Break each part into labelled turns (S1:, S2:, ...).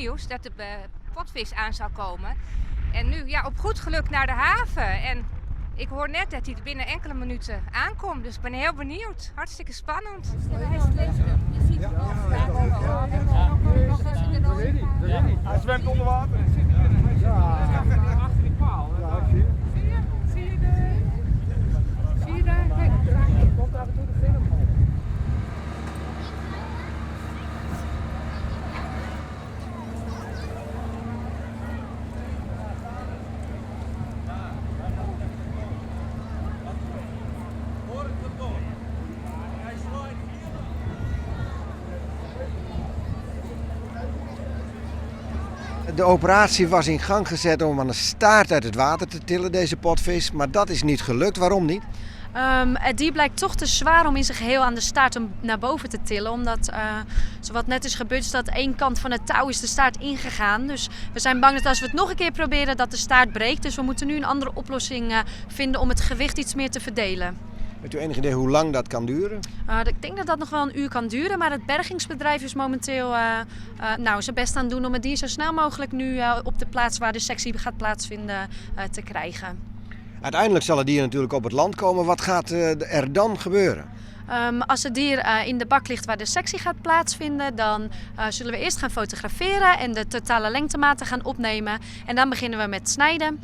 S1: nieuws dat de potvis aan zou komen. En nu op goed geluk naar de haven. En ik hoor net dat hij er binnen enkele minuten aankomt. Dus ik ben heel benieuwd. Hartstikke spannend.
S2: Hij zwemt onder water.
S3: Achter die paal. Zie je daar? Kijk, komt af en toe de vin omhoog.
S4: De operatie was in gang gezet om aan de staart uit het water te tillen, deze potvis. Maar dat is niet gelukt. Waarom niet?
S5: Het dier blijkt toch te zwaar om in zijn geheel aan de staart naar boven te tillen. Omdat, wat net is gebeurd, is dat één kant van het touw is de staart ingegaan. Dus we zijn bang dat als we het nog een keer proberen, dat de staart breekt. Dus we moeten nu een andere oplossing vinden om het gewicht iets meer te verdelen.
S4: Heeft u enig idee hoe lang dat kan duren?
S5: Ik denk dat dat nog wel een uur kan duren. Maar het bergingsbedrijf is momenteel zijn best aan het doen om het dier zo snel mogelijk nu op de plaats waar de sectie gaat plaatsvinden te krijgen.
S4: Uiteindelijk zal het dier natuurlijk op het land komen. Wat gaat er dan gebeuren?
S5: Als het dier in de bak ligt waar de sectie gaat plaatsvinden, dan zullen we eerst gaan fotograferen en de totale lengtematen gaan opnemen. En dan beginnen we met snijden.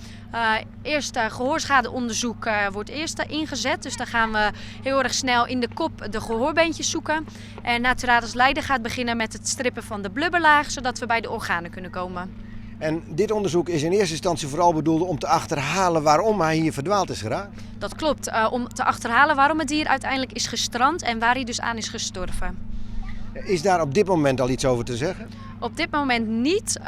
S5: Eerst gehoorschadeonderzoek wordt eerst ingezet. Dus dan gaan we heel erg snel in de kop de gehoorbeentjes zoeken. En Naturalis Leiden gaat beginnen met het strippen van de blubberlaag, zodat we bij de organen kunnen komen.
S4: En dit onderzoek is in eerste instantie vooral bedoeld om te achterhalen waarom hij hier verdwaald is geraakt?
S5: Dat klopt, om te achterhalen waarom het dier uiteindelijk is gestrand en waar hij dus aan is gestorven.
S4: Is daar op dit moment al iets over te zeggen?
S5: Op dit moment niet.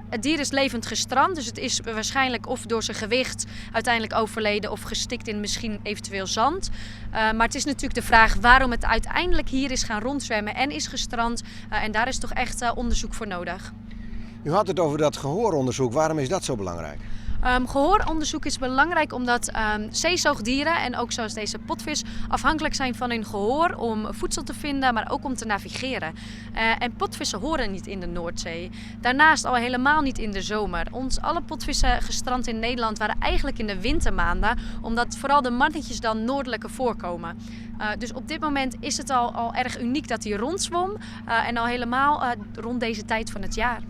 S5: Het dier is levend gestrand, dus het is waarschijnlijk of door zijn gewicht uiteindelijk overleden of gestikt in misschien eventueel zand. Maar het is natuurlijk de vraag waarom het uiteindelijk hier is gaan rondzwemmen en is gestrand. En daar is toch echt onderzoek voor nodig.
S4: U had het over dat gehooronderzoek. Waarom is dat zo belangrijk?
S5: Gehooronderzoek is belangrijk omdat zeezoogdieren en ook zoals deze potvis afhankelijk zijn van hun gehoor om voedsel te vinden, maar ook om te navigeren. En potvissen horen niet in de Noordzee. Daarnaast al helemaal niet in de zomer. Alle potvissen gestrand in Nederland waren eigenlijk in de wintermaanden, omdat vooral de mannetjes dan noordelijker voorkomen. Dus op dit moment is het al erg uniek dat hij rondzwom en al helemaal rond deze tijd van het jaar.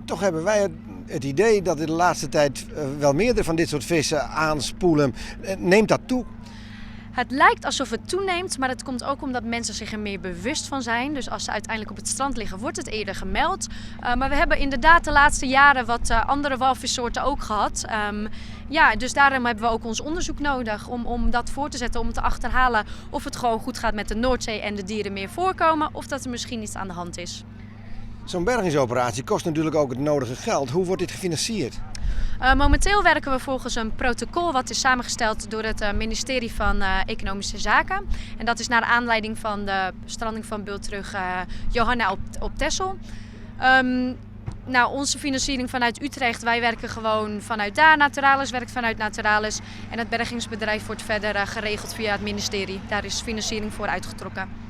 S4: Toch hebben wij het idee dat in de laatste tijd wel meerdere van dit soort vissen aanspoelen. Neemt dat toe?
S5: Het lijkt alsof het toeneemt, maar het komt ook omdat mensen zich er meer bewust van zijn. Dus als ze uiteindelijk op het strand liggen, wordt het eerder gemeld. Maar we hebben inderdaad de laatste jaren wat andere walvissoorten ook gehad. Dus daarom hebben we ook ons onderzoek nodig om dat voor te zetten. Om te achterhalen of het gewoon goed gaat met de Noordzee en de dieren meer voorkomen. Of dat er misschien iets aan de hand is.
S4: Zo'n bergingsoperatie kost natuurlijk ook het nodige geld. Hoe wordt dit gefinancierd?
S5: Momenteel werken we volgens een protocol wat is samengesteld door het ministerie van Economische Zaken. En dat is naar aanleiding van de stranding van bultrug Johanna op Texel. Onze financiering vanuit Utrecht, wij werken gewoon vanuit daar. Naturalis werkt vanuit Naturalis. En het bergingsbedrijf wordt verder geregeld via het ministerie. Daar is financiering voor uitgetrokken.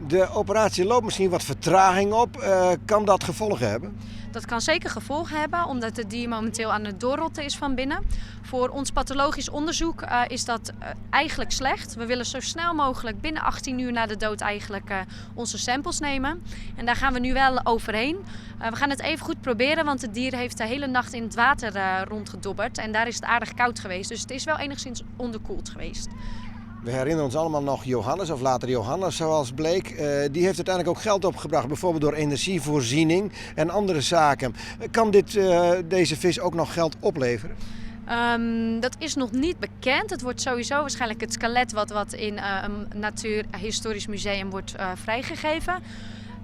S4: De operatie loopt misschien wat vertraging op. Kan dat gevolgen hebben?
S5: Dat kan zeker gevolgen hebben, omdat het dier momenteel aan het doorrotten is van binnen. Voor ons pathologisch onderzoek is dat eigenlijk slecht. We willen zo snel mogelijk binnen 18 uur na de dood eigenlijk onze samples nemen. En daar gaan we nu wel overheen. We gaan het even goed proberen, want het dier heeft de hele nacht in het water rondgedobberd. En daar is het aardig koud geweest, dus het is wel enigszins onderkoeld geweest.
S4: We herinneren ons allemaal nog Johannes, of later Johannes zoals bleek. Die heeft uiteindelijk ook geld opgebracht, bijvoorbeeld door energievoorziening en andere zaken. Kan deze vis ook nog geld opleveren?
S5: Dat is nog niet bekend. Het wordt sowieso waarschijnlijk het skelet wat in een natuurhistorisch museum wordt vrijgegeven.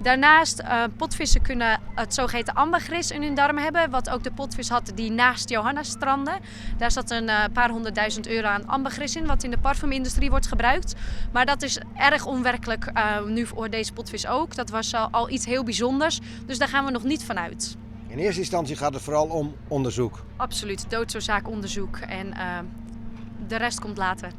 S5: Daarnaast, potvissen kunnen het zogeheten ambergris in hun darmen hebben. Wat ook de potvis had die naast Johanna strandde. Daar zat een paar €100.000 aan ambergris in, wat in de parfumindustrie wordt gebruikt. Maar dat is erg onwerkelijk nu voor deze potvis ook. Dat was al iets heel bijzonders, dus daar gaan we nog niet van uit.
S4: In eerste instantie gaat het vooral om onderzoek.
S5: Absoluut, doodsoorzaak onderzoek en de rest komt later.